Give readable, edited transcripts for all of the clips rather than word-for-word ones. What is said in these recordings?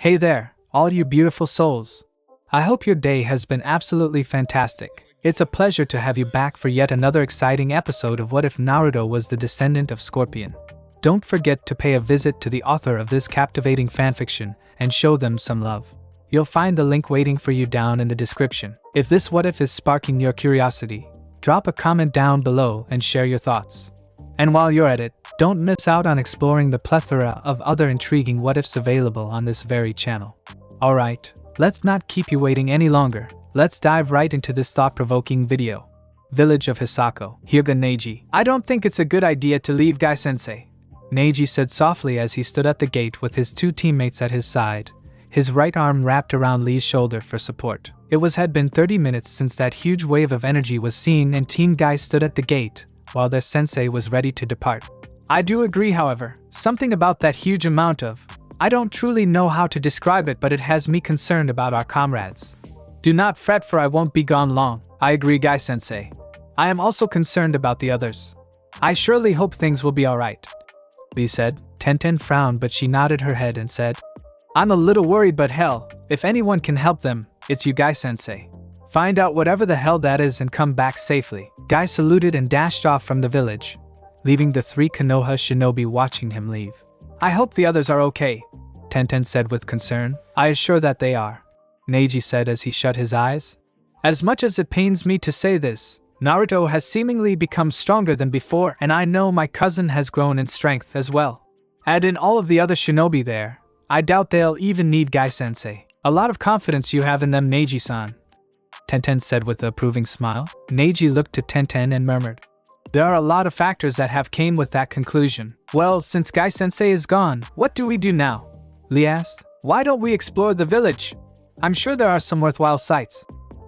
Hey there, all you beautiful souls. I hope your day has been absolutely fantastic. It's a pleasure to have you back for yet another exciting episode of What If Naruto Was the Descendant of Scorpion. Don't forget to pay a visit to the author of this captivating fanfiction and show them some love. You'll find the link waiting for you down in the description. If this what if is sparking your curiosity, drop a comment down below and share your thoughts. And while you're at it, don't miss out on exploring the plethora of other intriguing what ifs available on this very channel. Alright, let's not keep you waiting any longer. Let's dive right into this thought-provoking video. Village of Hisako, Hyuga Neji. I don't think it's a good idea to leave Guy-sensei, Neji said softly as he stood at the gate with his two teammates at his side, his right arm wrapped around Lee's shoulder for support. It had been 30 minutes since that huge wave of energy was seen and Team Guy stood at the gate, while their sensei was ready to depart. I do agree, however, something about that huge amount of, I don't truly know how to describe it, but it has me concerned about our comrades. Do not fret, for I won't be gone long. I agree, Guy-sensei. I am also concerned about the others. I surely hope things will be alright, Lee said. Tenten frowned, but she nodded her head and said, I'm a little worried, but hell, if anyone can help them, it's you, Guy-sensei. Find out whatever the hell that is and come back safely. Guy saluted and dashed off from the village, leaving the three Konoha shinobi watching him leave. I hope the others are okay, Tenten said with concern. I assure that they are, Neji said as he shut his eyes. As much as it pains me to say this, Naruto has seemingly become stronger than before, and I know my cousin has grown in strength as well. Add in all of the other shinobi there, I doubt they'll even need Guy-sensei. A lot of confidence you have in them, Neji-san, Tenten said with an approving smile. Neji looked to Tenten and murmured, there are a lot of factors that have came with that conclusion. Well, since Guy-sensei is gone, what do we do now? Lee asked. Why don't we explore the village? I'm sure there are some worthwhile sights,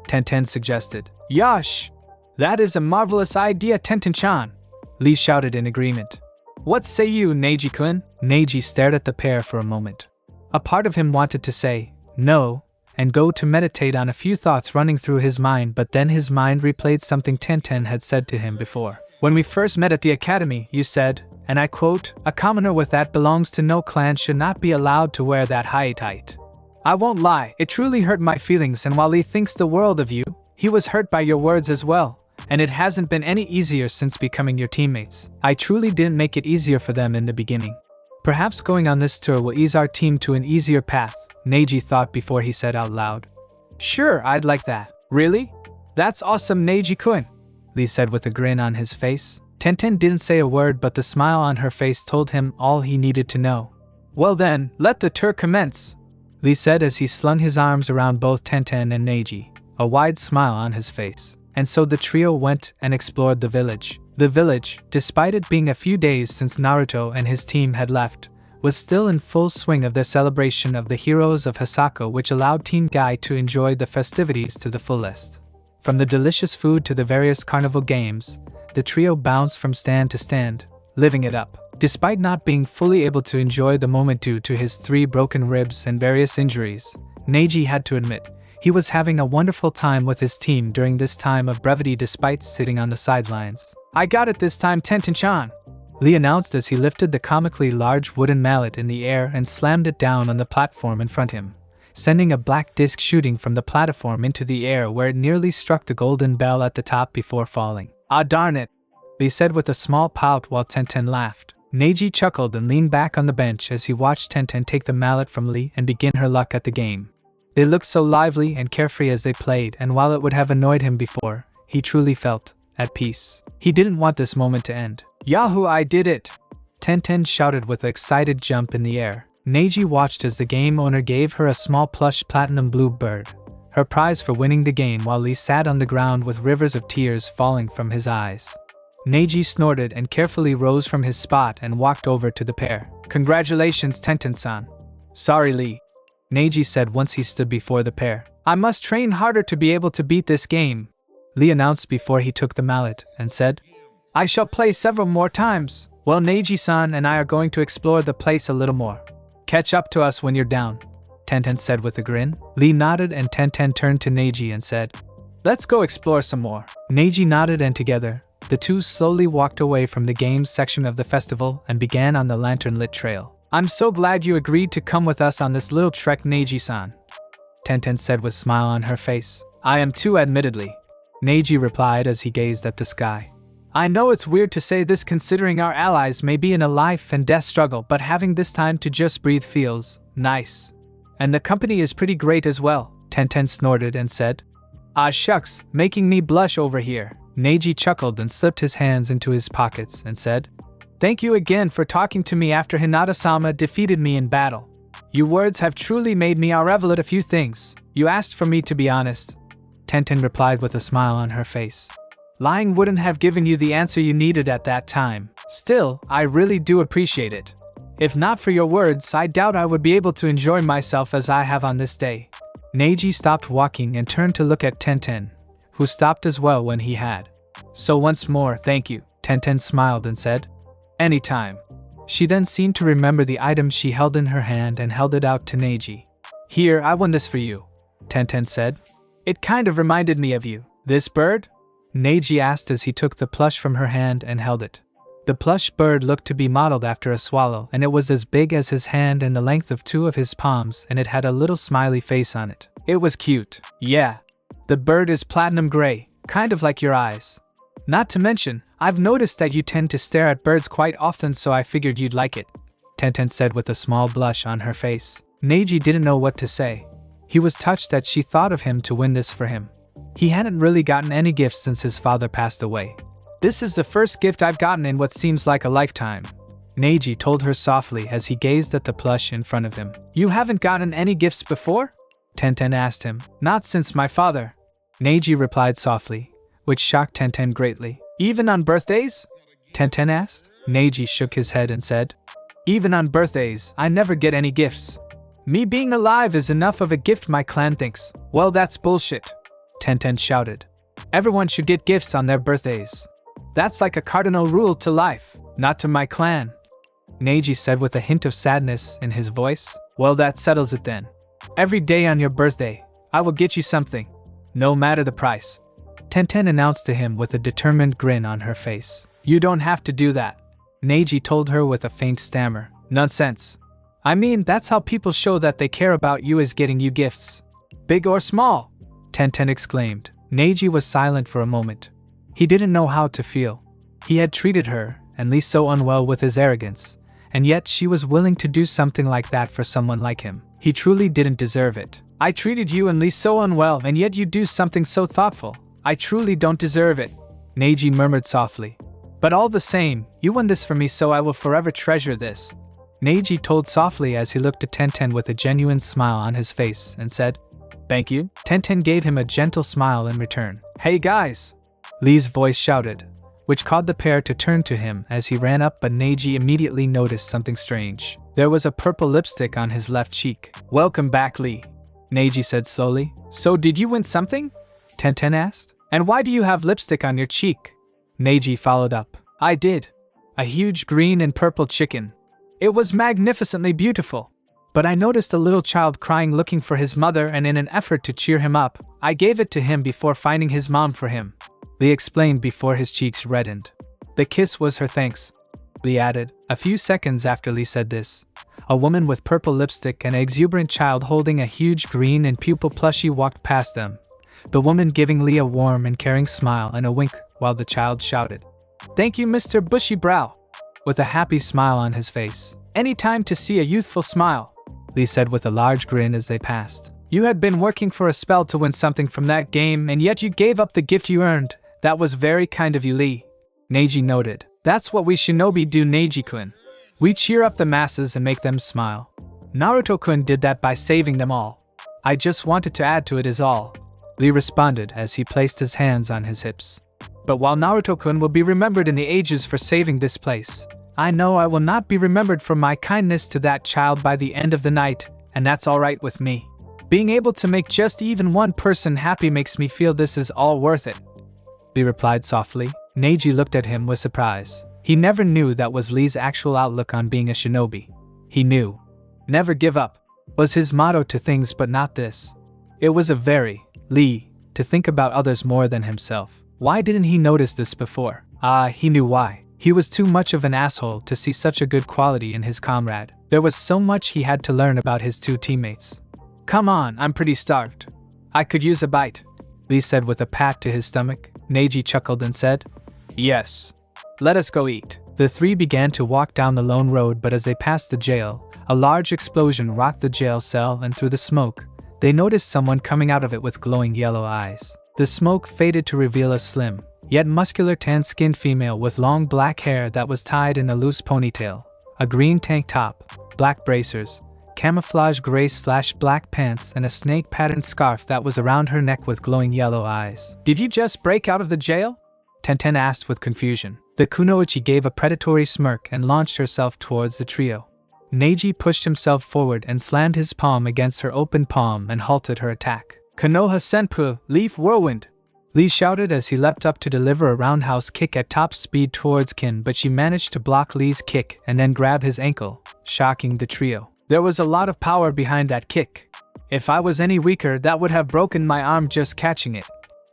Tenten suggested. Yosh! That is a marvelous idea, Tenten-chan, Lee shouted in agreement. What say you, Neji-kun? Neji stared at the pair for a moment. A part of him wanted to say, no, and go to meditate on a few thoughts running through his mind, but then his mind replayed something Tenten had said to him before. When we first met at the academy, you said, and I quote, a commoner with that belongs to no clan should not be allowed to wear that height. I won't lie, it truly hurt my feelings, and while he thinks the world of you, he was hurt by your words as well, and it hasn't been any easier since becoming your teammates. I truly didn't make it easier for them in the beginning. Perhaps going on this tour will ease our team to an easier path, Neji thought before he said out loud. Sure, I'd like that. Really? That's awesome, Neji-kun, Lee said with a grin on his face. Tenten didn't say a word, but the smile on her face told him all he needed to know. Well then, let the tour commence, Lee said as he slung his arms around both Tenten and Neji, a wide smile on his face. And so the trio went and explored the village. The village, despite it being a few days since Naruto and his team had left, was still in full swing of their celebration of the heroes of Hisako, which allowed Team Guy to enjoy the festivities to the fullest. From the delicious food to the various carnival games, the trio bounced from stand to stand, living it up. Despite not being fully able to enjoy the moment due to his 3 broken ribs and various injuries, Neji had to admit, he was having a wonderful time with his team during this time of brevity despite sitting on the sidelines. I got it this time, Tenten-chan, Lee announced as he lifted the comically large wooden mallet in the air and slammed it down on the platform in front of him, sending a black disc shooting from the platform into the air where it nearly struck the golden bell at the top before falling. Ah, darn it, Lee said with a small pout while Tenten laughed. Neji chuckled and leaned back on the bench as he watched Tenten take the mallet from Lee and begin her luck at the game. They looked so lively and carefree as they played, and while it would have annoyed him before, he truly felt at peace. He didn't want this moment to end. Yahoo, I did it! Tenten shouted with an excited jump in the air. Neji watched as the game owner gave her a small plush platinum blue bird, her prize for winning the game, while Lee sat on the ground with rivers of tears falling from his eyes. Neji snorted and carefully rose from his spot and walked over to the pair. Congratulations, Tenten-san. Sorry, Lee, Neji said once he stood before the pair. I must train harder to be able to beat this game, Lee announced before he took the mallet and said, I shall play several more times. Well, Neji-san and I are going to explore the place a little more. Catch up to us when you're down, Tenten said with a grin. Lee nodded and Tenten turned to Neji and said, let's go explore some more. Neji nodded and together, the two slowly walked away from the games section of the festival and began on the lantern-lit trail. I'm so glad you agreed to come with us on this little trek, Neji-san, Tenten said with a smile on her face. I am too, admittedly, Neji replied as he gazed at the sky. I know it's weird to say this considering our allies may be in a life and death struggle, but having this time to just breathe feels nice. And the company is pretty great as well, Tenten snorted and said. Ah shucks, making me blush over here. Neji chuckled and slipped his hands into his pockets and said, Thank you again for talking to me after Hinata-sama defeated me in battle. Your words have truly made me revel at a few things. You asked for me to be honest, Tenten replied with a smile on her face. Lying wouldn't have given you the answer you needed at that time. Still, I really do appreciate it. If not for your words, I doubt I would be able to enjoy myself as I have on this day. Neji stopped walking and turned to look at Tenten, who stopped as well when he had. So once more, thank you, Tenten smiled and said. Anytime. She then seemed to remember the item she held in her hand and held it out to Neji. Here, I won this for you, Tenten said. It kind of reminded me of you. This bird? Neji asked as he took the plush from her hand and held it. The plush bird looked to be modeled after a swallow, and it was as big as his hand and the length of 2 of his palms, and it had a little smiley face on it. It was cute. Yeah. The bird is platinum gray, kind of like your eyes. Not to mention, I've noticed that you tend to stare at birds quite often, so I figured you'd like it, Tenten said with a small blush on her face. Neji didn't know what to say. He was touched that she thought of him to win this for him. He hadn't really gotten any gifts since his father passed away. This is the first gift I've gotten in what seems like a lifetime, Neji told her softly as he gazed at the plush in front of him. You haven't gotten any gifts before? Tenten asked him. Not since my father, Neji replied softly, which shocked Tenten greatly. Even on birthdays? Tenten asked. Neji shook his head and said, Even on birthdays, I never get any gifts. Me being alive is enough of a gift, my clan thinks. Well, that's bullshit, Tenten shouted. Everyone should get gifts on their birthdays. That's like a cardinal rule to life, not to my clan, Neji said with a hint of sadness in his voice. Well, that settles it then. Every day on your birthday, I will get you something, no matter the price, Tenten announced to him with a determined grin on her face. You don't have to do that, Neji told her with a faint stammer. Nonsense. I mean, that's how people show that they care about you, is getting you gifts. Big or small, Tenten exclaimed. Neji was silent for a moment. He didn't know how to feel. He had treated her, and Lee, so unwell with his arrogance, and yet she was willing to do something like that for someone like him. He truly didn't deserve it. I treated you and Lee so unwell, and yet you do something so thoughtful. I truly don't deserve it, Neji murmured softly. But all the same, you won this for me, so I will forever treasure this, Neji told softly as he looked at Tenten with a genuine smile on his face and said, Thank you. Tenten gave him a gentle smile in return. Hey guys, Lee's voice shouted, which caused the pair to turn to him as he ran up, but Neji immediately noticed something strange. There was a purple lipstick on his left cheek. Welcome back, Lee, Neji said slowly. So did you win something? Tenten asked. And why do you have lipstick on your cheek? Neji followed up. I did. A huge green and purple chicken. It was magnificently beautiful. But I noticed a little child crying looking for his mother, and in an effort to cheer him up, I gave it to him before finding his mom for him, Lee explained before his cheeks reddened. The kiss was her thanks, Lee added. A few seconds after Lee said this, a woman with purple lipstick and an exuberant child holding a huge green and pupil plushie walked past them, the woman giving Lee a warm and caring smile and a wink while the child shouted, Thank you, Mr. Bushy Brow, with a happy smile on his face. Any time to see a youthful smile, Lee said with a large grin as they passed. You had been working for a spell to win something from that game, and yet you gave up the gift you earned. That was very kind of you, Lee, Neji noted. That's what we shinobi do, Neji-kun. We cheer up the masses and make them smile. Naruto-kun did that by saving them all. I just wanted to add to it is all, Lee responded as he placed his hands on his hips. But while Naruto-kun will be remembered in the ages for saving this place, I know I will not be remembered for my kindness to that child by the end of the night, and that's alright with me. Being able to make just even one person happy makes me feel this is all worth it, Lee replied softly. Neji looked at him with surprise. He never knew that was Lee's actual outlook on being a shinobi. He knew. Never give up was his motto to things, but not this. It was a very Lee to think about others more than himself. Why didn't he notice this before? He knew why. He was too much of an asshole to see such a good quality in his comrade. There was so much he had to learn about his two teammates. Come on, I'm pretty starved. I could use a bite, Lee said with a pat to his stomach. Neji chuckled and said, Yes. Let us go eat. The three began to walk down the lone road, but as they passed the jail, a large explosion rocked the jail cell, and through the smoke, they noticed someone coming out of it with glowing yellow eyes. The smoke faded to reveal a slim, yet muscular tan-skinned female with long black hair that was tied in a loose ponytail, a green tank top, black bracers, camouflage gray/black pants, and a snake-patterned scarf that was around her neck with glowing yellow eyes. Did you just break out of the jail? Tenten asked with confusion. The kunoichi gave a predatory smirk and launched herself towards the trio. Neji pushed himself forward and slammed his palm against her open palm and halted her attack. Konoha Senpu, Leaf Whirlwind! Lee shouted as he leapt up to deliver a roundhouse kick at top speed towards Kin, but she managed to block Lee's kick and then grab his ankle, shocking the trio. There was a lot of power behind that kick. If I was any weaker, that would have broken my arm just catching it,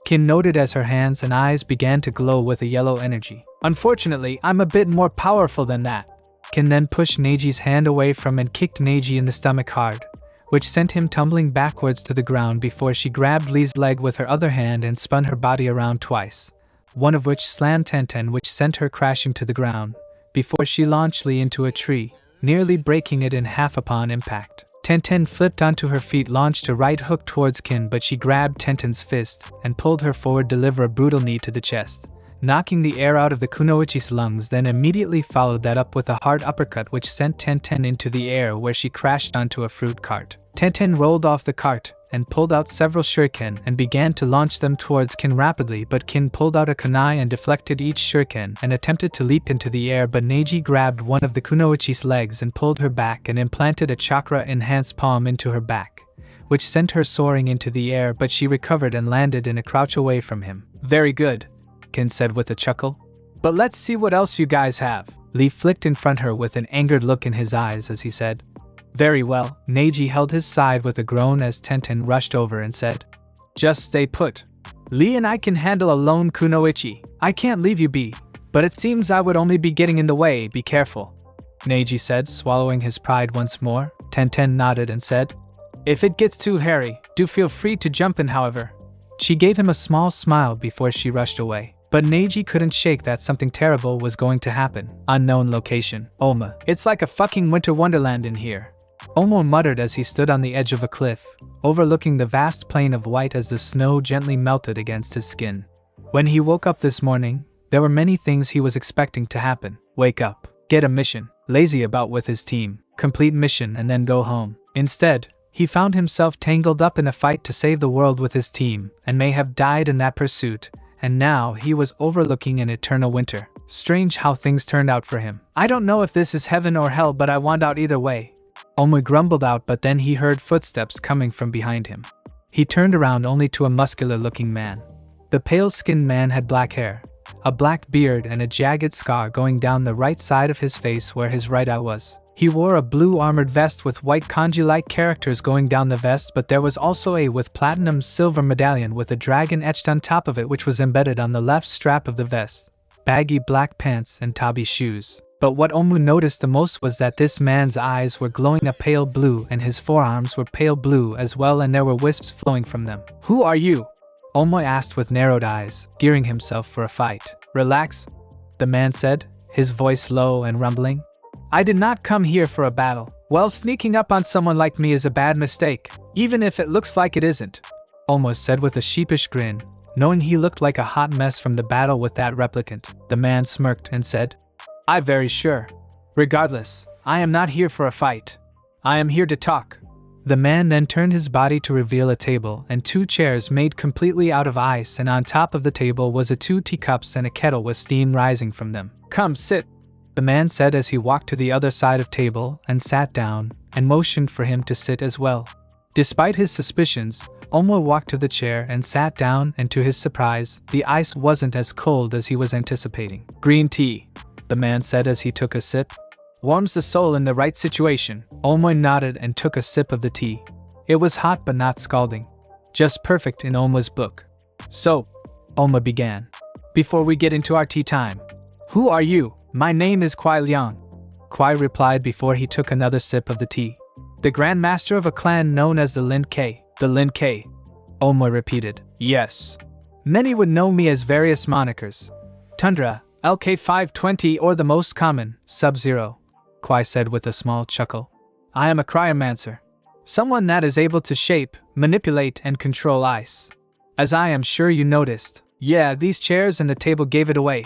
Kin noted as her hands and eyes began to glow with a yellow energy. Unfortunately, I'm a bit more powerful than that. Kin then pushed Neji's hand away from and kicked Neji in the stomach hard, which sent him tumbling backwards to the ground before she grabbed Lee's leg with her other hand and spun her body around twice, one of which slammed Tenten, which sent her crashing to the ground, before she launched Lee into a tree, nearly breaking it in half upon impact. Tenten flipped onto her feet, launched a right hook towards Kin, but she grabbed Tenten's fist and pulled her forward, deliver a brutal knee to the chest, knocking the air out of the kunoichi's lungs, then immediately followed that up with a hard uppercut which sent Tenten into the air, where she crashed onto a fruit cart. Tenten rolled off the cart and pulled out several shuriken and began to launch them towards Kin rapidly, but Kin pulled out a kunai and deflected each shuriken and attempted to leap into the air, but Neji grabbed one of the kunoichi's legs and pulled her back and implanted a chakra-enhanced palm into her back, which sent her soaring into the air, but she recovered and landed in a crouch away from him. Very good, Kin said with a chuckle. But let's see what else you guys have. Lee flicked in front her with an angered look in his eyes as he said, Very well. Neji held his side with a groan as Tenten rushed over and said, Just stay put. Lee and I can handle a lone kunoichi. I can't leave you be, but it seems I would only be getting in the way, be careful, Neji said, swallowing his pride once more. Tenten nodded and said, If it gets too hairy, do feel free to jump in, however. She gave him a small smile before she rushed away. But Neji couldn't shake that something terrible was going to happen. Unknown location. Oma. It's like a fucking winter wonderland in here, Omo muttered as he stood on the edge of a cliff, overlooking the vast plain of white as the snow gently melted against his skin. When he woke up this morning, there were many things he was expecting to happen. Wake up, get a mission, lazy about with his team, complete mission and then go home. Instead, he found himself tangled up in a fight to save the world with his team, and may have died in that pursuit. And now he was overlooking an eternal winter. Strange how things turned out for him. I don't know if this is heaven or hell, but I want out either way, Omu grumbled out, but then he heard footsteps coming from behind him. He turned around only to a muscular-looking man. The pale-skinned man had black hair, a black beard, and a jagged scar going down the right side of his face where his right eye was. He wore a blue armored vest with white kanji-like characters going down the vest, but there was also a with platinum silver medallion with a dragon etched on top of it, which was embedded on the left strap of the vest, baggy black pants and tabi shoes. But what Omu noticed the most was that this man's eyes were glowing a pale blue and his forearms were pale blue as well, and there were wisps flowing from them. Who are you? Omu asked with narrowed eyes, gearing himself for a fight. Relax, the man said, his voice low and rumbling. I did not come here for a battle. Well, sneaking up on someone like me is a bad mistake, even if it looks like it isn't, Omu said with a sheepish grin, knowing he looked like a hot mess from the battle with that replicant. The man smirked and said, I'm very sure. Regardless, I am not here for a fight. I am here to talk. The man then turned his body to reveal a table and two chairs made completely out of ice, and on top of the table was two teacups and a kettle with steam rising from them. Come sit, the man said as he walked to the other side of the table and sat down, and motioned for him to sit as well. Despite his suspicions, Omo walked to the chair and sat down, and to his surprise, the ice wasn't as cold as he was anticipating. Green tea, the man said as he took a sip. Warms the soul in the right situation. Omo nodded and took a sip of the tea. It was hot but not scalding. Just perfect in Omo's book. So, Omo began. Before we get into our tea time, who are you? My name is Kuai Liang. Kwai replied before he took another sip of the tea. The Grand Master of a clan known as the Lin K. The Lin K. Omoy repeated. Yes. Many would know me as various monikers. Tundra, LK520 or the most common, Sub-Zero. Kwai said with a small chuckle. I am a cryomancer. Someone that is able to shape, manipulate, and control ice. As I am sure you noticed. Yeah, these chairs and the table gave it away,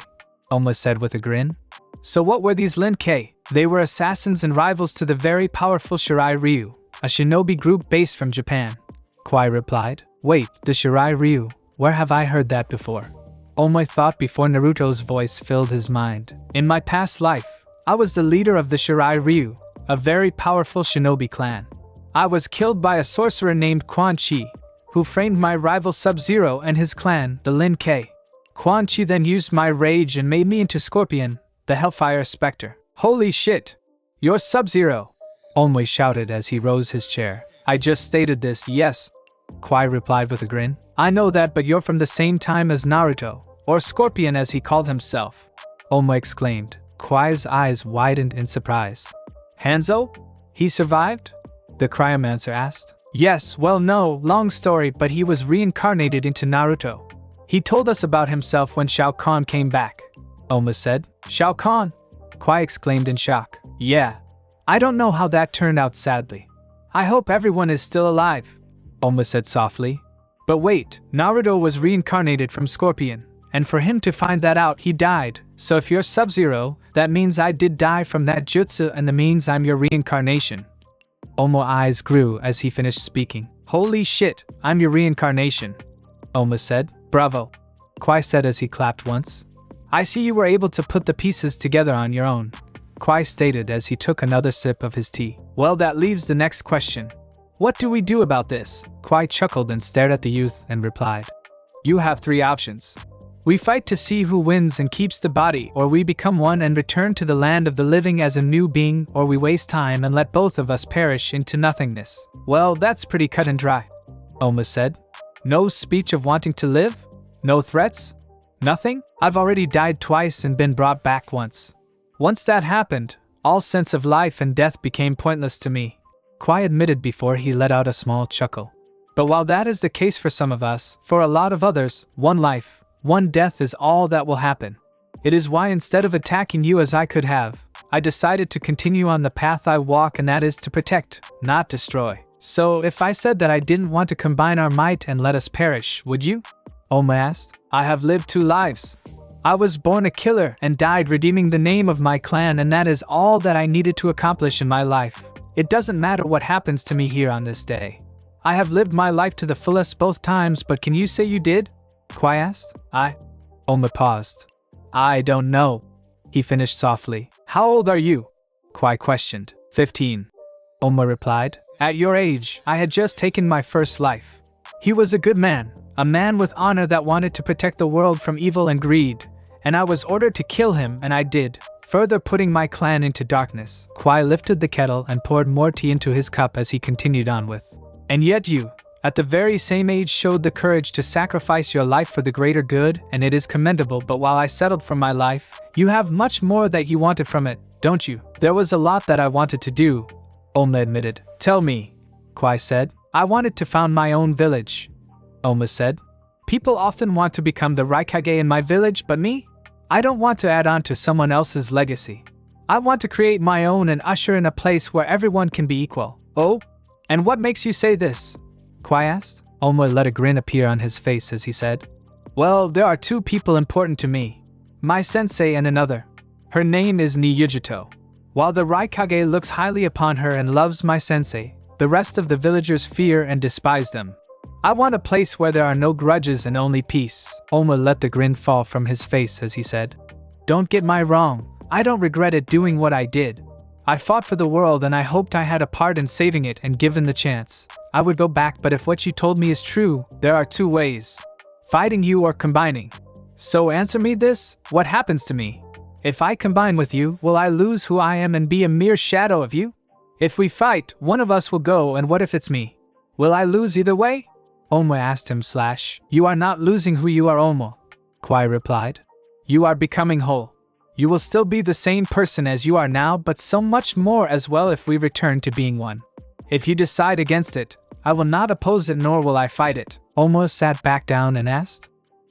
Oma said with a grin. So what were these Lin K? They were assassins and rivals to the very powerful Shirai Ryu, a shinobi group based from Japan. Kwai replied. Wait, the Shirai Ryu, where have I heard that before? Omoy thought before Naruto's voice filled his mind. In my past life, I was the leader of the Shirai Ryu, a very powerful shinobi clan. I was killed by a sorcerer named Quan Chi, who framed my rival Sub-Zero and his clan, the Lin K. Quan Chi then used my rage and made me into Scorpion, the Hellfire Spectre. Holy shit! You're Sub-Zero! Omoy shouted as he rose his chair. I just stated this, yes. Kwai replied with a grin. I know that, but you're from the same time as Naruto, or Scorpion as he called himself. Omoy exclaimed. Kwai's eyes widened in surprise. Hanzo? He survived? The cryomancer asked. Yes, well no, long story, but he was reincarnated into Naruto. He told us about himself when Shao Kahn came back. Oma said. Shao Kahn? Kwai exclaimed in shock. Yeah. I don't know how that turned out sadly. I hope everyone is still alive, Oma said softly. But wait, Naruto was reincarnated from Scorpion, and for him to find that out he died, so if you're Sub-Zero, that means I did die from that jutsu and that means I'm your reincarnation. Omo's eyes grew as he finished speaking. Holy shit, I'm your reincarnation, Oma said. Bravo, Kwai said as he clapped once. I see you were able to put the pieces together on your own, Kwai stated as he took another sip of his tea. Well, that leaves the next question. What do we do about this? Kwai chuckled and stared at the youth and replied. You have three options. We fight to see who wins and keeps the body, or we become one and return to the land of the living as a new being, or we waste time and let both of us perish into nothingness. Well, that's pretty cut and dry, Oma said. No speech of wanting to live? No threats? Nothing? I've already died twice and been brought back once. Once that happened, all sense of life and death became pointless to me, Kwai admitted before he let out a small chuckle. But while that is the case for some of us, for a lot of others, one life, one death is all that will happen. It is why instead of attacking you as I could have, I decided to continue on the path I walk, and that is to protect, not destroy. So if I said that I didn't want to combine our might and let us perish, would you? Oma asked. I have lived two lives. I was born a killer and died redeeming the name of my clan, and that is all that I needed to accomplish in my life. It doesn't matter what happens to me here on this day. I have lived my life to the fullest both times, but can you say you did? Kwai asked. Oma paused. I don't know, he finished softly. How old are you? Kwai questioned. 15. Oma replied. At your age, I had just taken my first life. He was a good man, a man with honor that wanted to protect the world from evil and greed, and I was ordered to kill him, and I did, further putting my clan into darkness. Kwai lifted the kettle and poured more tea into his cup as he continued on with. And yet you, at the very same age, showed the courage to sacrifice your life for the greater good, and it is commendable, but while I settled for my life, you have much more that you wanted from it, don't you? There was a lot that I wanted to do, Oma admitted. Tell me, Kwai said. I wanted to found my own village, Oma said. People often want to become the Raikage in my village, but me? I don't want to add on to someone else's legacy. I want to create my own and usher in a place where everyone can be equal. Oh? And what makes you say this? Kwai asked. Oma let a grin appear on his face as he said, well, there are two people important to me. My sensei and another. Her name is Niyujito. While the Raikage looks highly upon her and loves my sensei, the rest of the villagers fear and despise them. I want a place where there are no grudges and only peace. Oma let the grin fall from his face as he said, don't get me wrong, I don't regret it doing what I did. I fought for the world and I hoped I had a part in saving it, and given the chance, I would go back, but if what you told me is true, there are two ways. Fighting you or combining. So answer me this, what happens to me? If I combine with you, will I lose who I am and be a mere shadow of you? If we fight, one of us will go, and what if it's me? Will I lose either way? Oma asked him. You are not losing who you are, Oma, Kwai replied. You are becoming whole. You will still be the same person as you are now, but so much more as well if we return to being one. If you decide against it, I will not oppose it nor will I fight it. Omo sat back down and asked,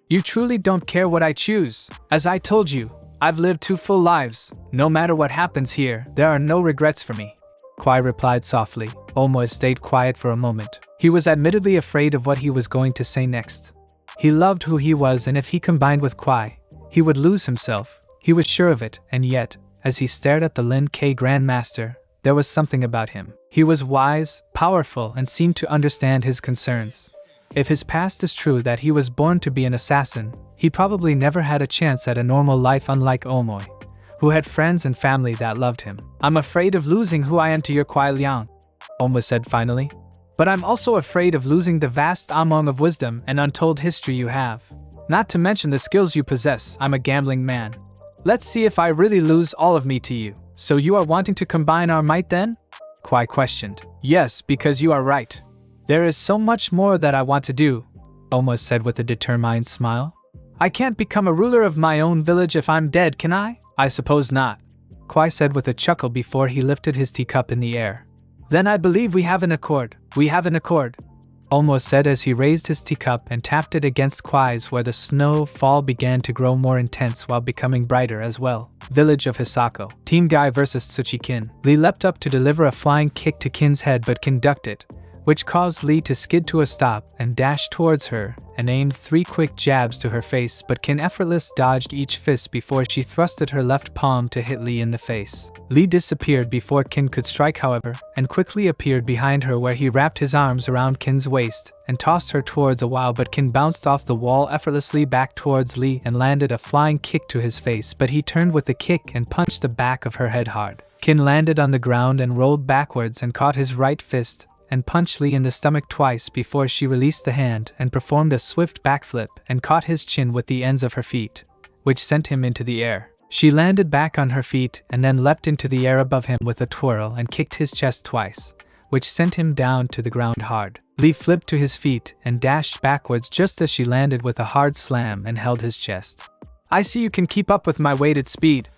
You truly don't care what I choose. As I told you, I've lived 2 full lives. No matter what happens here, there are no regrets for me. Kwai replied softly. Omo stayed quiet for a moment. He was admittedly afraid of what he was going to say next. He loved who he was, and if he combined with Kwai, he would lose himself. He was sure of it, and yet, as he stared at the Lin K Grandmaster, there was something about him. He was wise, powerful, and seemed to understand his concerns. If his past is true that he was born to be an assassin, he probably never had a chance at a normal life unlike Omoy, who had friends and family that loved him. I'm afraid of losing who I am to your Kwai Liang, Omo said finally. But I'm also afraid of losing the vast amount of wisdom and untold history you have. Not to mention the skills you possess. I'm a gambling man. Let's see if I really lose all of me to you. So you are wanting to combine our might then? Kwai questioned. Yes, because you are right. There is so much more that I want to do, Omo said with a determined smile. I can't become a ruler of my own village if I'm dead, can I? I suppose not, Kwai said with a chuckle before he lifted his teacup in the air. Then I believe we have an accord. We have an accord, Omo said as he raised his teacup and tapped it against Kwai's, where the snowfall began to grow more intense while becoming brighter as well. Village of Hisako. Team Guy vs Tsuchi Kin. Lee leapt up to deliver a flying kick to Kin's head but Kin ducked it, which caused Lee to skid to a stop and dash towards her and aimed 3 quick jabs to her face, but Kin effortlessly dodged each fist before she thrusted her left palm to hit Lee in the face. Lee disappeared before Kin could strike, however, and quickly appeared behind her, where he wrapped his arms around Kin's waist and tossed her towards a wall, but Kin bounced off the wall effortlessly back towards Lee and landed a flying kick to his face, but he turned with the kick and punched the back of her head hard. Kin landed on the ground and rolled backwards and caught his right fist and punched Lee in the stomach twice before she released the hand and performed a swift backflip and caught his chin with the ends of her feet, which sent him into the air. She landed back on her feet and then leapt into the air above him with a twirl and kicked his chest twice, which sent him down to the ground hard. Lee flipped to his feet and dashed backwards just as she landed with a hard slam and held his chest. I see you can keep up with my weighted speed,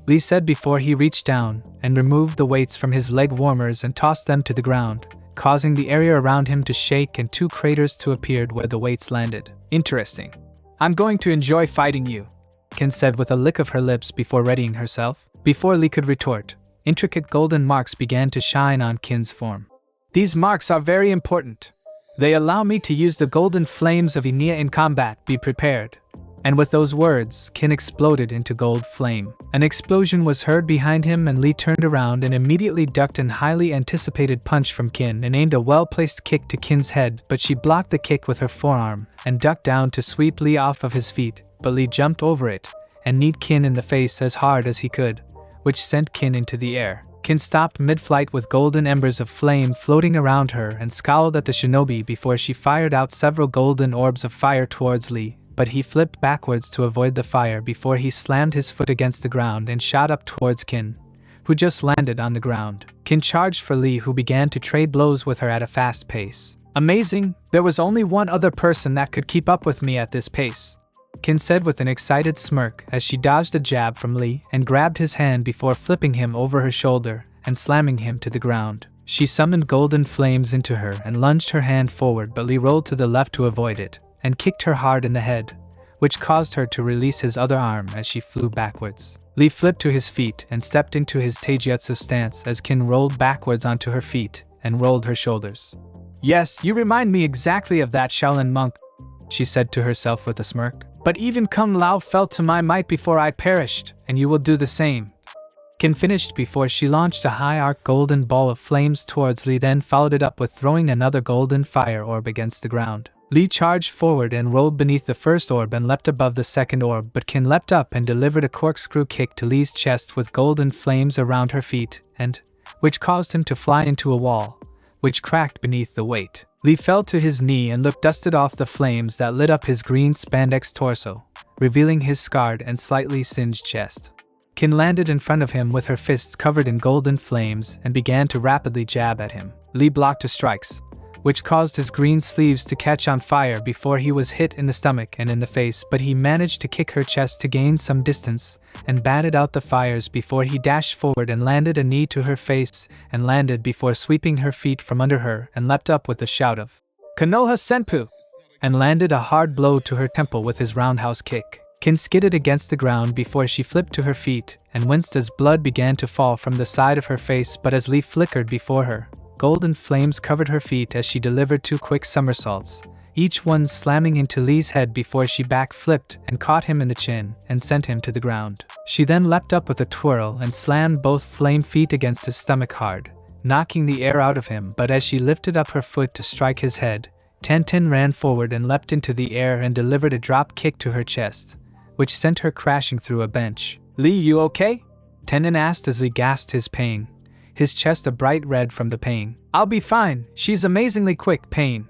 Lee said before he reached down and removed the weights from his leg warmers and tossed them to the ground, causing the area around him to shake and 2 craters to appear where the weights landed. Interesting. I'm going to enjoy fighting you, Kin said with a lick of her lips before readying herself. Before Lee could retort, intricate golden marks began to shine on Kin's form. These marks are very important. They allow me to use the golden flames of Inia in combat. Be prepared. And with those words, Kin exploded into gold flame. An explosion was heard behind him and Lee turned around and immediately ducked an highly anticipated punch from Kin and aimed a well-placed kick to Kin's head, but she blocked the kick with her forearm and ducked down to sweep Lee off of his feet, but Lee jumped over it and kneed Kin in the face as hard as he could, which sent Kin into the air. Kin stopped mid-flight with golden embers of flame floating around her and scowled at the shinobi before she fired out several golden orbs of fire towards Lee, but he flipped backwards to avoid the fire before he slammed his foot against the ground and shot up towards Kin, who just landed on the ground. Kin charged for Lee, who began to trade blows with her at a fast pace. Amazing, there was only one other person that could keep up with me at this pace, Kin said with an excited smirk as she dodged a jab from Lee and grabbed his hand before flipping him over her shoulder and slamming him to the ground. She summoned golden flames into her and lunged her hand forward, but Lee rolled to the left to avoid it and kicked her hard in the head, which caused her to release his other arm as she flew backwards. Lee flipped to his feet and stepped into his taijutsu stance as Kin rolled backwards onto her feet and rolled her shoulders. Yes, you remind me exactly of that Shaolin monk, she said to herself with a smirk. But even Kung Lao fell to my might before I perished, and you will do the same. Kin finished before she launched a high-arc golden ball of flames towards Lee, then followed it up with throwing another golden fire orb against the ground. Lee charged forward and rolled beneath the first orb and leapt above the second orb, but Kin leapt up and delivered a corkscrew kick to Lee's chest with golden flames around her feet, and which caused him to fly into a wall, which cracked beneath the weight. Lee fell to his knee and looked dusted off the flames that lit up his green spandex torso, revealing his scarred and slightly singed chest. Kin landed in front of him with her fists covered in golden flames and began to rapidly jab at him. Lee blocked his strikes, which caused his green sleeves to catch on fire before he was hit in the stomach and in the face, but he managed to kick her chest to gain some distance and batted out the fires before he dashed forward and landed a knee to her face and landed before sweeping her feet from under her and leapt up with a shout of "Konoha Senpu!" and landed a hard blow to her temple with his roundhouse kick. Kin skidded against the ground before she flipped to her feet and winced as blood began to fall from the side of her face, but as Lee flickered before her, golden flames covered her feet as she delivered 2 quick somersaults, each one slamming into Lee's head before she back-flipped and caught him in the chin and sent him to the ground. She then leapt up with a twirl and slammed both flame feet against his stomach hard, knocking the air out of him, but as she lifted up her foot to strike his head, Tenten ran forward and leapt into the air and delivered a drop kick to her chest, which sent her crashing through a bench. "Lee, you okay?" Tenten asked as Lee gasped his pain, his chest a bright red from the pain. "I'll be fine, she's amazingly quick, pain,"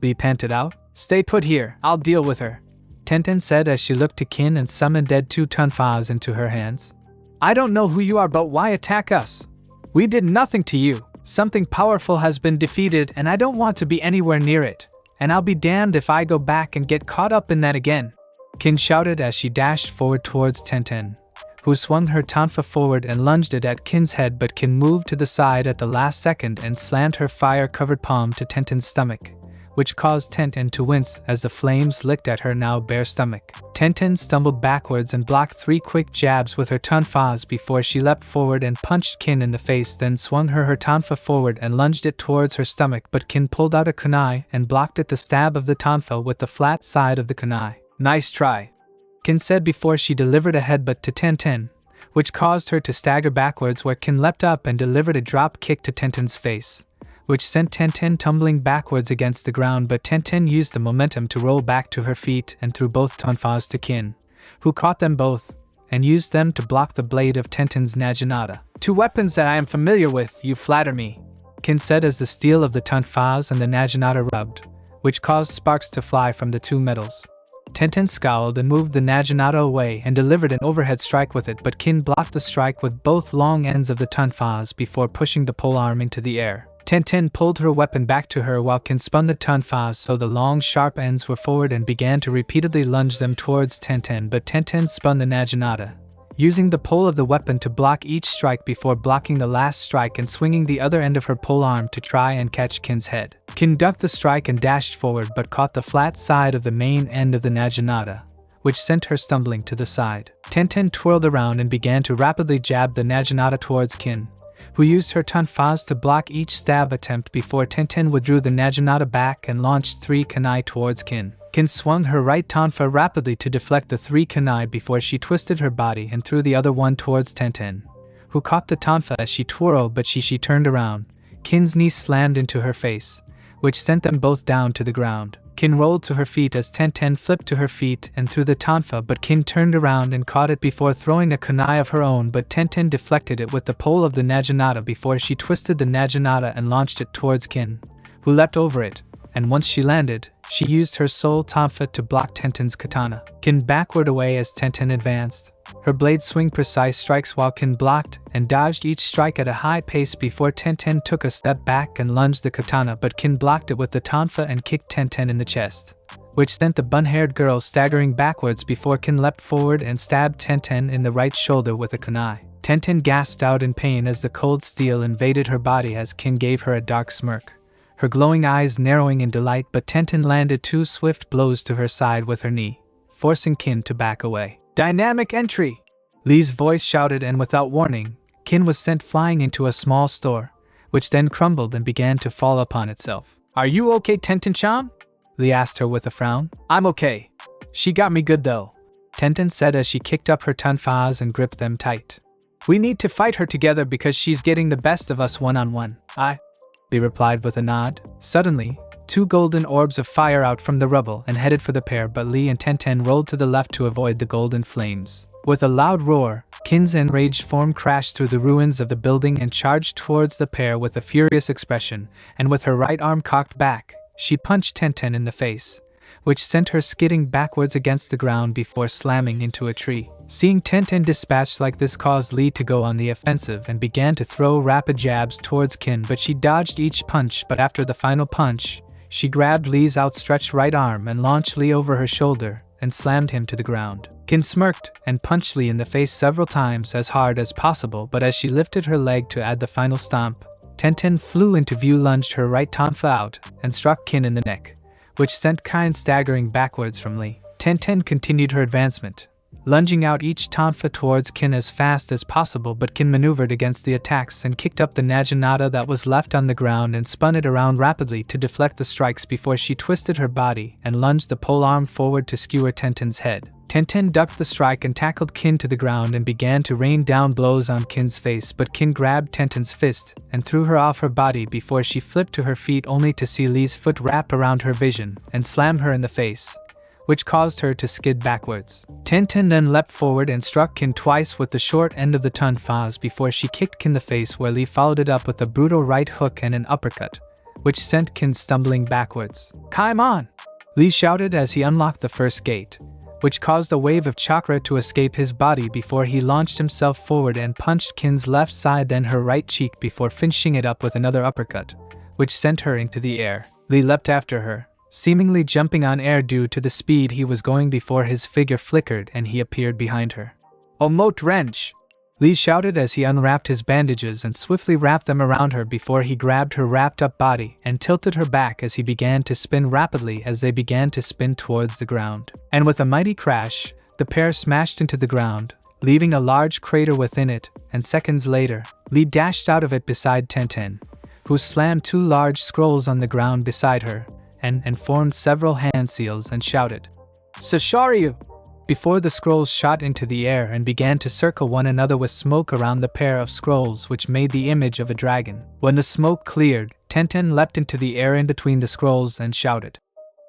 Lee panted out. "Stay put here, I'll deal with her," Tenten said as she looked to Kin and summoned dead 2 tonfas into her hands. "I don't know who you are, but why attack us? We did nothing to you. Something powerful has been defeated and I don't want to be anywhere near it, and I'll be damned if I go back and get caught up in that again," Kin shouted as she dashed forward towards Tenten, who swung her tonfa forward and lunged it at Kin's head, but Kin moved to the side at the last second and slammed her fire-covered palm to Tenten's stomach, which caused Tenten to wince as the flames licked at her now bare stomach. Tenten stumbled backwards and blocked 3 quick jabs with her tonfas before she leapt forward and punched Kin in the face, then swung her tonfa forward and lunged it towards her stomach, but Kin pulled out a kunai and blocked at the stab of the tonfa with the flat side of the kunai. "Nice try," Kin said before she delivered a headbutt to Tenten, which caused her to stagger backwards, where Kin leapt up and delivered a drop kick to Tenten's face, which sent Tenten tumbling backwards against the ground, but Tenten used the momentum to roll back to her feet and threw both tonfas to Kin, who caught them both and used them to block the blade of Tenten's naginata. "2 weapons that I am familiar with, you flatter me," Kin said as the steel of the tonfas and the naginata rubbed, which caused sparks to fly from the 2 metals. Tenten scowled and moved the naginata away and delivered an overhead strike with it, but Kin blocked the strike with both long ends of the tonfas before pushing the polearm into the air. Tenten pulled her weapon back to her while Kin spun the tonfas so the long sharp ends were forward and began to repeatedly lunge them towards Tenten, but Tenten spun the naginata, using the pole of the weapon to block each strike before blocking the last strike and swinging the other end of her polearm to try and catch Kin's head. Kin ducked the strike and dashed forward, but caught the flat side of the main end of the naginata, which sent her stumbling to the side. Tenten twirled around and began to rapidly jab the naginata towards Kin, who used her tonfas to block each stab attempt before Tenten withdrew the naginata back and launched 3 kunai towards Kin. Kin swung her right tonfa rapidly to deflect the 3 kunai before she twisted her body and threw the other one towards Tenten, who caught the tonfa as she twirled, but she turned around. Kin's knee slammed into her face, which sent them both down to the ground. Kin rolled to her feet as Tenten flipped to her feet and threw the tonfa, but Kin turned around and caught it before throwing a kunai of her own, but Tenten deflected it with the pole of the naginata before she twisted the naginata and launched it towards Kin, who leapt over it, and once she landed, she used her soul tonfa to block Tenten's katana. Kin backward away as Tenten advanced, her blade swing precise strikes while Kin blocked and dodged each strike at a high pace before Tenten took a step back and lunged the katana, but Kin blocked it with the tonfa and kicked Tenten in the chest, which sent the bun-haired girl staggering backwards before Kin leapt forward and stabbed Tenten in the right shoulder with a kunai. Tenten gasped out in pain as the cold steel invaded her body as Kin gave her a dark smirk, her glowing eyes narrowing in delight, but Tenten landed 2 swift blows to her side with her knee, forcing Kin to back away. "Dynamic entry!" Lee's voice shouted, and without warning, Kin was sent flying into a small store, which then crumbled and began to fall upon itself. "Are you okay, Tenten-chan?" Lee asked her with a frown. "I'm okay. She got me good though," Tenten said as she kicked up her tonfas and gripped them tight. "We need to fight her together because she's getting the best of us one-on-one." Lee replied with a nod. Suddenly, 2 golden orbs of fire out from the rubble and headed for the pair, but Lee and Tenten rolled to the left to avoid the golden flames. With a loud roar, Kin's enraged form crashed through the ruins of the building and charged towards the pair with a furious expression, and with her right arm cocked back, she punched Tenten in the face, which sent her skidding backwards against the ground before slamming into a tree. Seeing Tenten dispatched like this caused Lee to go on the offensive and began to throw rapid jabs towards Kin, but she dodged each punch. But after the final punch, she grabbed Lee's outstretched right arm and launched Lee over her shoulder and slammed him to the ground. Kin smirked and punched Lee in the face several times as hard as possible, but as she lifted her leg to add the final stomp, Tenten flew into view, lunged her right tonfa out, and struck Kin in the neck, which sent Kin staggering backwards from Lee. Tenten continued her advancement, lunging out each tonfa towards Kin as fast as possible, but Kin maneuvered against the attacks and kicked up the naginata that was left on the ground and spun it around rapidly to deflect the strikes before she twisted her body and lunged the polearm forward to skewer Tenten's head. Tenten ducked the strike and tackled Kin to the ground and began to rain down blows on Kin's face, but Kin grabbed Tenten's fist and threw her off her body before she flipped to her feet, only to see Lee's foot wrap around her vision and slam her in the face, which caused her to skid backwards. Tenten then leapt forward and struck Kin twice with the short end of the tonfa before she kicked Kin in the face, where Lee followed it up with a brutal right hook and an uppercut, which sent Kin stumbling backwards. "Come on!" Lee shouted as he unlocked the first gate, which caused a wave of chakra to escape his body before he launched himself forward and punched Kin's left side, then her right cheek, before finishing it up with another uppercut, which sent her into the air. Lee leapt after her, seemingly jumping on air due to the speed he was going, before his figure flickered and he appeared behind her. "Omote wrench!" Lee shouted as he unwrapped his bandages and swiftly wrapped them around her before he grabbed her wrapped-up body and tilted her back as he began to spin rapidly as they began to spin towards the ground. And with a mighty crash, the pair smashed into the ground, leaving a large crater within it, and seconds later, Lee dashed out of it beside Tenten, who slammed 2 large scrolls on the ground beside her, and formed several hand seals and shouted, "Sashoryu!" before the scrolls shot into the air and began to circle one another with smoke around the pair of scrolls, which made the image of a dragon. When the smoke cleared, Tenten leapt into the air in between the scrolls and shouted,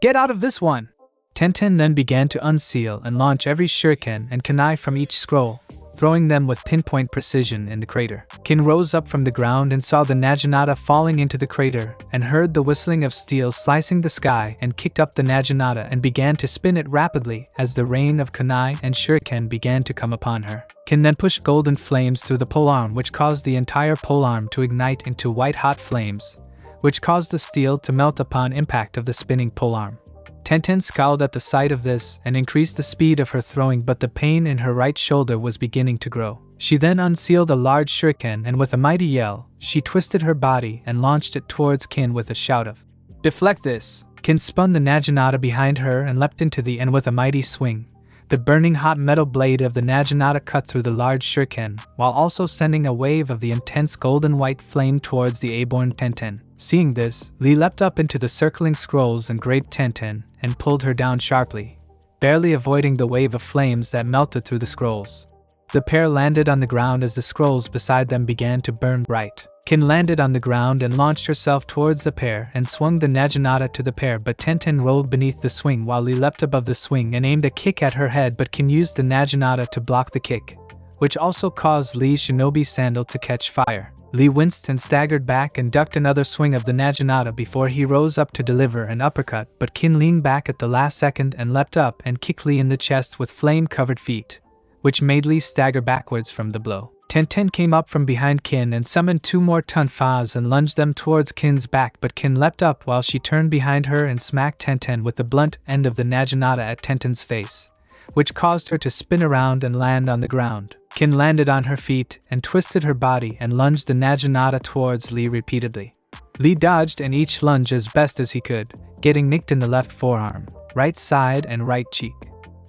"Get out of this one!" Tenten then began to unseal and launch every shuriken and kunai from each scroll, throwing them with pinpoint precision in the crater. Kin rose up from the ground and saw the naginata falling into the crater, and heard the whistling of steel slicing the sky, and kicked up the naginata and began to spin it rapidly as the rain of kunai and shuriken began to come upon her. Kin then pushed golden flames through the polearm, which caused the entire polearm to ignite into white-hot flames, which caused the steel to melt upon impact of the spinning polearm. Tenten scowled at the sight of this and increased the speed of her throwing, but the pain in her right shoulder was beginning to grow. She then unsealed a large shuriken and with a mighty yell, she twisted her body and launched it towards Kin with a shout of, "Deflect this!" Kin spun the naginata behind her and leapt into the end with a mighty swing. The burning hot metal blade of the naginata cut through the large shuriken, while also sending a wave of the intense golden white flame towards the airborne Tenten. Seeing this, Lee leapt up into the circling scrolls and grabbed Tenten and pulled her down sharply, barely avoiding the wave of flames that melted through the scrolls. The pair landed on the ground as the scrolls beside them began to burn bright. Kin landed on the ground and launched herself towards the pair and swung the naginata to the pair, but Tenten rolled beneath the swing while Lee leapt above the swing and aimed a kick at her head, but Kin used the naginata to block the kick, which also caused Lee's shinobi sandal to catch fire. Lee winced and staggered back and ducked another swing of the naginata before he rose up to deliver an uppercut, but Kin leaned back at the last second and leapt up and kicked Lee in the chest with flame-covered feet, which made Lee stagger backwards from the blow. Tenten came up from behind Kin and summoned 2 more tonfas and lunged them towards Kin's back, but Kin leapt up while she turned behind her and smacked Tenten with the blunt end of the naginata at Tenten's face, which caused her to spin around and land on the ground. Kin landed on her feet and twisted her body and lunged the naginata towards Lee repeatedly. Lee dodged and each lunge as best as he could, getting nicked in the left forearm, right side and right cheek.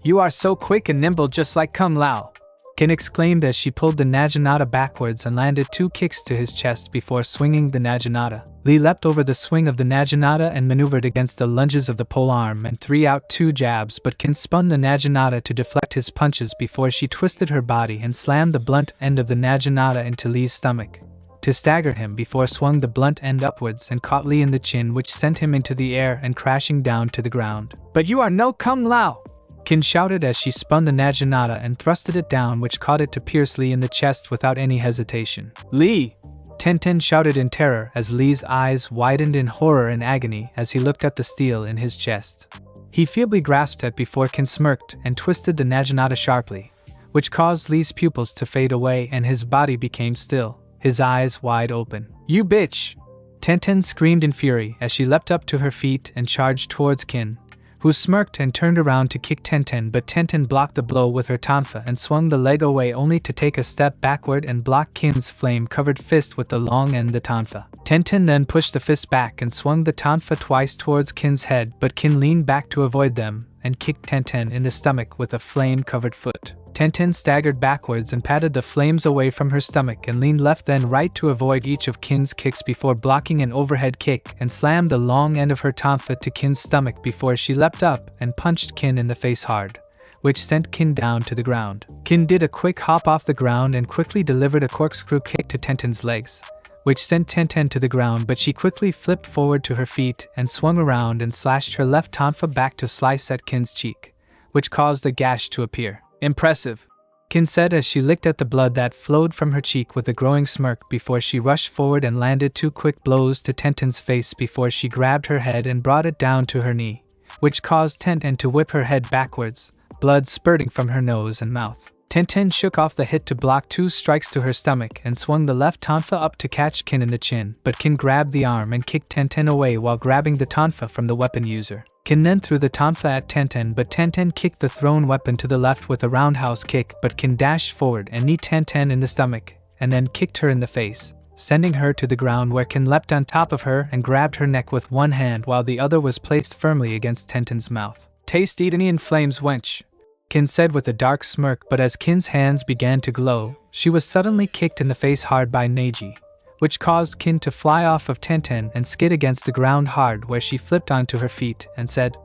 "You are so quick and nimble, just like Kung Lao," Kin exclaimed as she pulled the naginata backwards and landed 2 kicks to his chest before swinging the naginata. Lee leapt over the swing of the naginata and maneuvered against the lunges of the polearm and 3 out 2 jabs, but Kin spun the naginata to deflect his punches before she twisted her body and slammed the blunt end of the naginata into Lee's stomach to stagger him before swung the blunt end upwards and caught Lee in the chin, which sent him into the air and crashing down to the ground. "But you are no Kung Lao!" Kin shouted as she spun the naginata and thrusted it down, which caught it to pierce Lee in the chest without any hesitation. "Lee!" Tenten shouted in terror as Lee's eyes widened in horror and agony as he looked at the steel in his chest. He feebly grasped it before Kin smirked and twisted the naginata sharply, which caused Lee's pupils to fade away and his body became still, his eyes wide open. "You bitch!" Tenten screamed in fury as she leapt up to her feet and charged towards Kin, who smirked and turned around to kick Tenten, but Tenten blocked the blow with her tonfa and swung the leg away only to take a step backward and block Kin's flame-covered fist with the long end of the tonfa. Tenten then pushed the fist back and swung the tonfa twice towards Kin's head, but Kin leaned back to avoid them and kicked Tenten in the stomach with a flame-covered foot. Tenten staggered backwards and patted the flames away from her stomach and leaned left then right to avoid each of Kin's kicks before blocking an overhead kick and slammed the long end of her tonfa to Kin's stomach before she leapt up and punched Kin in the face hard, which sent Kin down to the ground. Kin did a quick hop off the ground and quickly delivered a corkscrew kick to Tenten's legs, which sent Tenten to the ground, but she quickly flipped forward to her feet and swung around and slashed her left tonfa back to slice at Kin's cheek, which caused a gash to appear. "Impressive," Kin said as she licked at the blood that flowed from her cheek with a growing smirk before she rushed forward and landed 2 quick blows to Tenten's face before she grabbed her head and brought it down to her knee, which caused Tenten to whip her head backwards, blood spurting from her nose and mouth. Tenten shook off the hit to block 2 strikes to her stomach and swung the left tonfa up to catch Kin in the chin, but Kin grabbed the arm and kicked Tenten away while grabbing the tonfa from the weapon user. Kin then threw the tonfa at Tenten, but Tenten kicked the thrown weapon to the left with a roundhouse kick, but Kin dashed forward and kneed Tenten in the stomach, and then kicked her in the face, sending her to the ground where Kin leapt on top of her and grabbed her neck with one hand while the other was placed firmly against Tenten's mouth. "Taste eaten in flames, wench," Kin said with a dark smirk, but as Kin's hands began to glow, she was suddenly kicked in the face hard by Neji, which caused Kin to fly off of Tenten and skid against the ground hard, where she flipped onto her feet and said,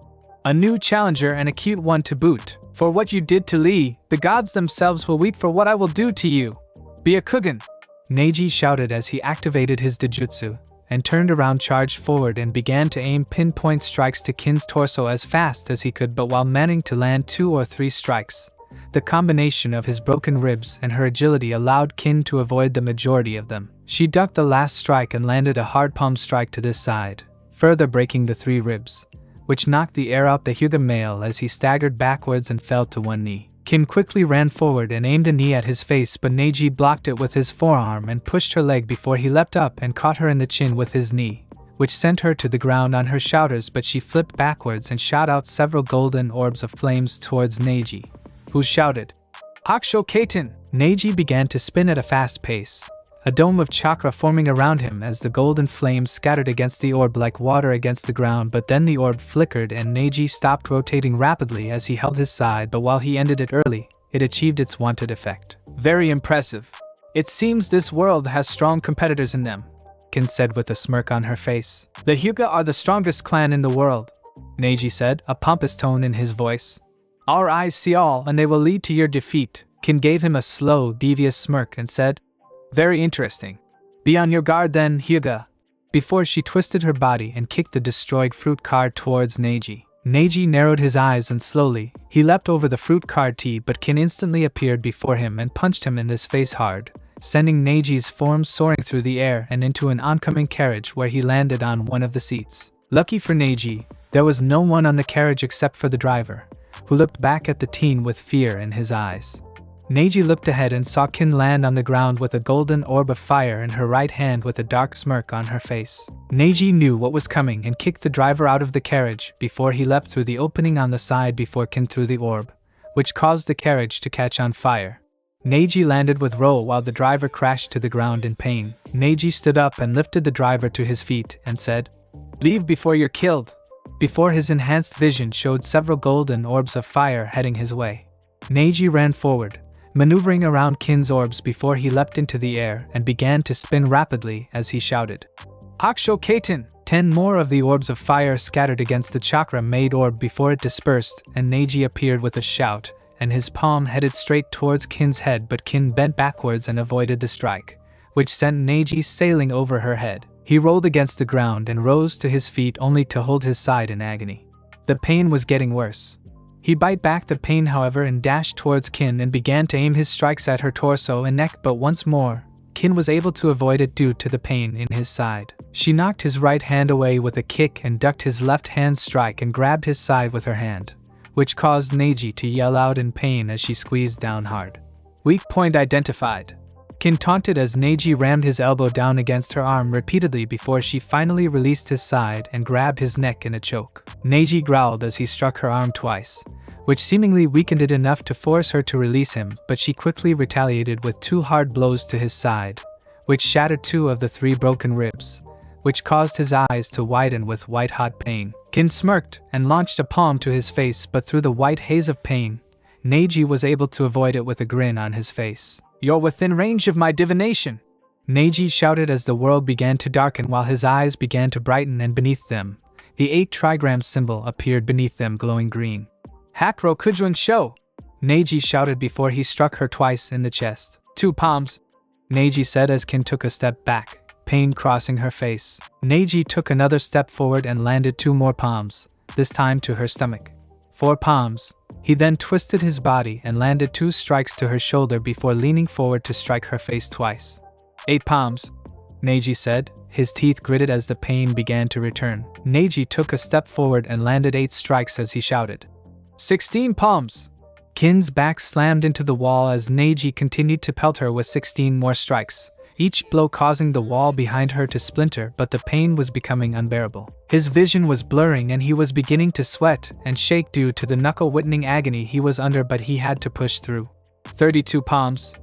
"A new challenger and a cute one to boot. For what you did to Lee, the gods themselves will weep for what I will do to you. Be a Kugan," Neji shouted as he activated his Dijutsu, and turned around, charged forward and began to aim pinpoint strikes to Kin's torso as fast as he could, but while managing to land 2 or 3 strikes. The combination of his broken ribs and her agility allowed Kin to avoid the majority of them. She ducked the last strike and landed a hard palm strike to this side, further breaking the 3 ribs, which knocked the air out the Hyuga male as he staggered backwards and fell to one knee. Kin quickly ran forward and aimed a knee at his face, but Neji blocked it with his forearm and pushed her leg before he leapt up and caught her in the chin with his knee, which sent her to the ground on her shoulders, but she flipped backwards and shot out several golden orbs of flames towards Neji, who shouted, "Hakusho Kaiten!" Neji began to spin at a fast pace, a dome of chakra forming around him as the golden flames scattered against the orb like water against the ground, but then the orb flickered and Neji stopped rotating rapidly as he held his side, but while he ended it early, it achieved its wanted effect. "Very impressive. It seems this world has strong competitors in them," Kin said with a smirk on her face. "The Hyuga are the strongest clan in the world," Neji said, a pompous tone in his voice. "Our eyes see all and they will lead to your defeat." Kin gave him a slow, devious smirk and said, "Very interesting. Be on your guard then, Hyuga," before she twisted her body and kicked the destroyed fruit card towards Neji. Neji narrowed his eyes and slowly, he leapt over the fruit card T, but Kin instantly appeared before him and punched him in this face hard, sending Neji's form soaring through the air and into an oncoming carriage where he landed on one of the seats. Lucky for Neji, there was no one on the carriage except for the driver, who looked back at the teen with fear in his eyes. Neji looked ahead and saw Kin land on the ground with a golden orb of fire in her right hand with a dark smirk on her face. Neji knew what was coming and kicked the driver out of the carriage before he leapt through the opening on the side before Kin threw the orb, which caused the carriage to catch on fire. Neji landed with roll while the driver crashed to the ground in pain. Neji stood up and lifted the driver to his feet and said, "Leave before you're killed," before his enhanced vision showed several golden orbs of fire heading his way. Neji ran forward, maneuvering around Kin's orbs before he leapt into the air and began to spin rapidly as he shouted, "Hakusho Kaiten!" 10 more of the orbs of fire scattered against the chakra-made orb before it dispersed, and Neji appeared with a shout, and his palm headed straight towards Kin's head, but Kin bent backwards and avoided the strike, which sent Neji sailing over her head. He rolled against the ground and rose to his feet only to hold his side in agony. The pain was getting worse. He bit back the pain, however, and dashed towards Kin and began to aim his strikes at her torso and neck, but once more, Kin was able to avoid it due to the pain in his side. She knocked his right hand away with a kick and ducked his left hand's strike and grabbed his side with her hand, which caused Neji to yell out in pain as she squeezed down hard. Weak point identified. Kin taunted as Neji rammed his elbow down against her arm repeatedly before she finally released his side and grabbed his neck in a choke. Neji growled as he struck her arm twice, which seemingly weakened it enough to force her to release him, but she quickly retaliated with 2 hard blows to his side, which shattered 2 of the 3 broken ribs, which caused his eyes to widen with white-hot pain. Kin smirked and launched a palm to his face, but through the white haze of pain, Neji was able to avoid it with a grin on his face. "You're within range of my divination!" Neji shouted as the world began to darken while his eyes began to brighten, and beneath them, the 8 trigram symbol appeared beneath them, glowing green. "Hakro Kujun Sho!" Neji shouted before he struck her twice in the chest. "2 palms!" Neji said as Kin took a step back, pain crossing her face. Neji took another step forward and landed 2 more palms, this time to her stomach. 4 palms. He then twisted his body and landed 2 strikes to her shoulder before leaning forward to strike her face twice. 8 palms, Neji said, his teeth gritted as the pain began to return. Neji took a step forward and landed 8 strikes as he shouted. 16 palms! Kin's back slammed into the wall as Neji continued to pelt her with 16 more strikes, each blow causing the wall behind her to splinter, but the pain was becoming unbearable. His vision was blurring and he was beginning to sweat and shake due to the knuckle-whitening agony he was under, but he had to push through. 32 palms,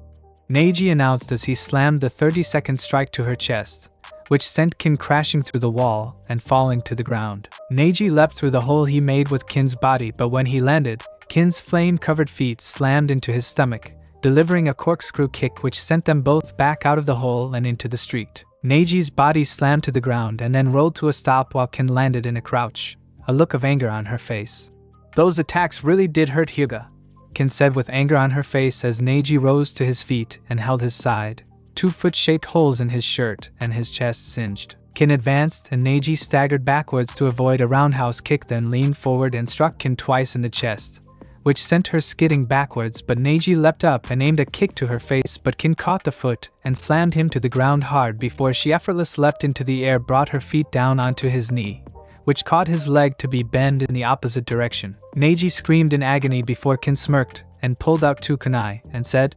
Neji announced as he slammed the 32nd strike to her chest, which sent Kin crashing through the wall and falling to the ground. Neji leapt through the hole he made with Kin's body, but when he landed, Kin's flame-covered feet slammed into his stomach, delivering a corkscrew kick which sent them both back out of the hole and into the street. Neji's body slammed to the ground and then rolled to a stop while Kin landed in a crouch, a look of anger on her face. "Those attacks really did hurt, Hyuga," Kin said with anger on her face as Neji rose to his feet and held his side, 2-foot-shaped holes in his shirt and his chest singed. Kin advanced and Neji staggered backwards to avoid a roundhouse kick, then leaned forward and struck Kin twice in the chest, which sent her skidding backwards, but Neji leapt up and aimed a kick to her face, but Kin caught the foot and slammed him to the ground hard before she effortlessly leapt into the air, brought her feet down onto his knee, which caused his leg to be bent in the opposite direction. Neji screamed in agony before Kin smirked and pulled out 2 kunai and said,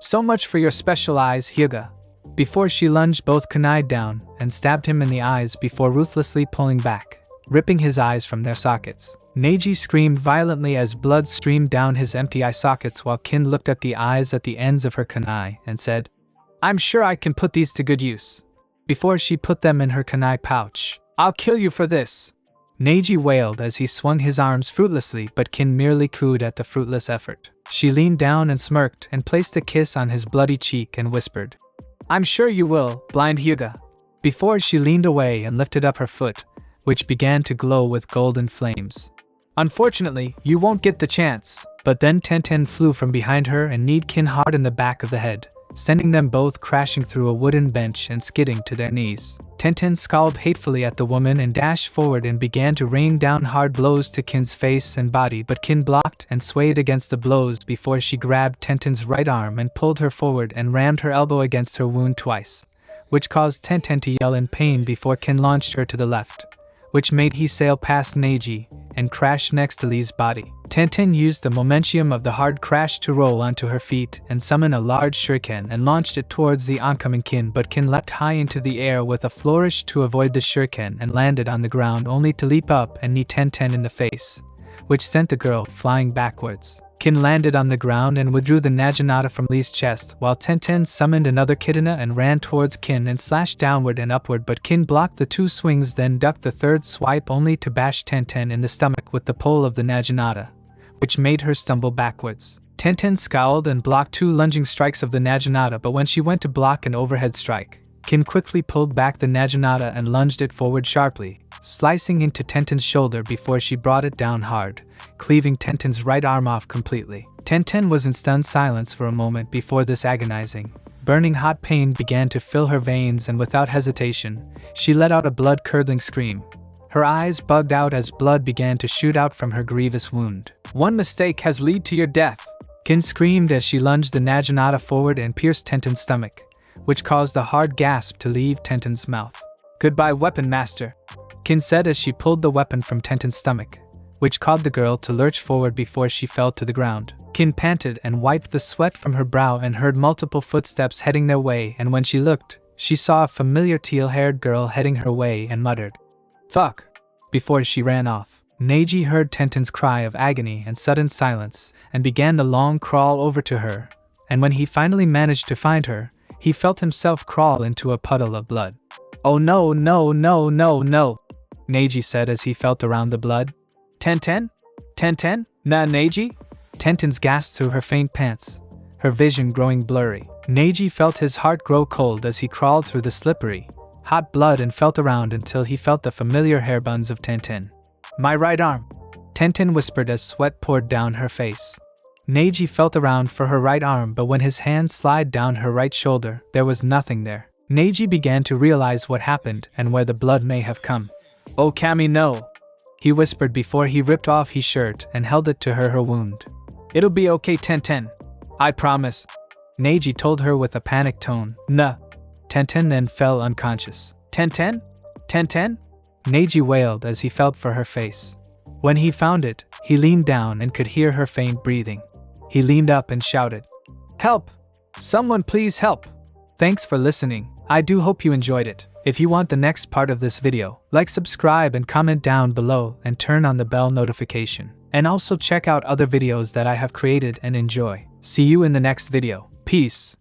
"So much for your special eyes, Hyuga," before she lunged both kunai down and stabbed him in the eyes before ruthlessly pulling back, ripping his eyes from their sockets. Neji screamed violently as blood streamed down his empty eye sockets while Kin looked at the eyes at the ends of her kunai and said, "I'm sure I can put these to good use," before she put them in her kunai pouch. "I'll kill you for this," Neji wailed as he swung his arms fruitlessly, but Kin merely cooed at the fruitless effort. She leaned down and smirked and placed a kiss on his bloody cheek and whispered, "I'm sure you will, blind Hyuga," before she leaned away and lifted up her foot, which began to glow with golden flames. "Unfortunately, you won't get the chance," but then Tenten flew from behind her and kneed Kin hard in the back of the head, sending them both crashing through a wooden bench and skidding to their knees. Tenten scowled hatefully at the woman and dashed forward and began to rain down hard blows to Kin's face and body, but Kin blocked and swayed against the blows before she grabbed Tenten's right arm and pulled her forward and rammed her elbow against her wound twice, which caused Tenten to yell in pain before Kin launched her to the left, which made he sail past Neji and crash next to Lee's body. Tenten used the momentum of the hard crash to roll onto her feet and summon a large shuriken and launched it towards the oncoming Kin, but Kin leapt high into the air with a flourish to avoid the shuriken and landed on the ground only to leap up and knee Tenten in the face, which sent the girl flying backwards. Kin landed on the ground and withdrew the Naginata from Lee's chest, while Tenten summoned another Kitana and ran towards Kin and slashed downward and upward, but Kin blocked the 2 swings, then ducked the 3rd swipe only to bash Tenten in the stomach with the pole of the Naginata, which made her stumble backwards. Tenten scowled and blocked 2 lunging strikes of the Naginata, but when she went to block an overhead strike, Kin quickly pulled back the Naginata and lunged it forward sharply, slicing into Tenten's shoulder before she brought it down hard, cleaving Tenten's right arm off completely. Tenten was in stunned silence for a moment before this agonizing, burning hot pain began to fill her veins, and without hesitation, she let out a blood-curdling scream. Her eyes bugged out as blood began to shoot out from her grievous wound. "One mistake has led to your death," Kin screamed as she lunged the Naginata forward and pierced Tenten's stomach, which caused a hard gasp to leave Tenten's mouth. "Goodbye, Weapon Master," Kin said as she pulled the weapon from Tenten's stomach, which caused the girl to lurch forward before she fell to the ground. Kin panted and wiped the sweat from her brow and heard multiple footsteps heading their way, and when she looked, she saw a familiar teal-haired girl heading her way and muttered, "Fuck," before she ran off. Neji heard Tenten's cry of agony and sudden silence and began the long crawl over to her, and when he finally managed to find her, he felt himself crawl into a puddle of blood. "Oh no, no, no, no, no," Neji said as he felt around the blood. "Tenten? Tenten? Nah, Neji?" Tenten's gasped through her faint pants, her vision growing blurry. Neji felt his heart grow cold as he crawled through the slippery, hot blood and felt around until he felt the familiar hair buns of Tenten. "My right arm," Tenten whispered as sweat poured down her face. Neji felt around for her right arm, but when his hand slid down her right shoulder, there was nothing there. Neji began to realize what happened and where the blood may have come. "Oh Kami, no," he whispered before he ripped off his shirt and held it to her wound. "It'll be okay, Tenten. I promise," Neji told her with a panicked tone. "Nah." Tenten then fell unconscious. "Tenten? Tenten?" Neji wailed as he felt for her face. When he found it, he leaned down and could hear her faint breathing. He leaned up and shouted, "Help! Someone please help!" Thanks for listening. I do hope you enjoyed it. If you want the next part of this video, like, subscribe and comment down below and turn on the bell notification. And also check out other videos that I have created and enjoy. See you in the next video. Peace.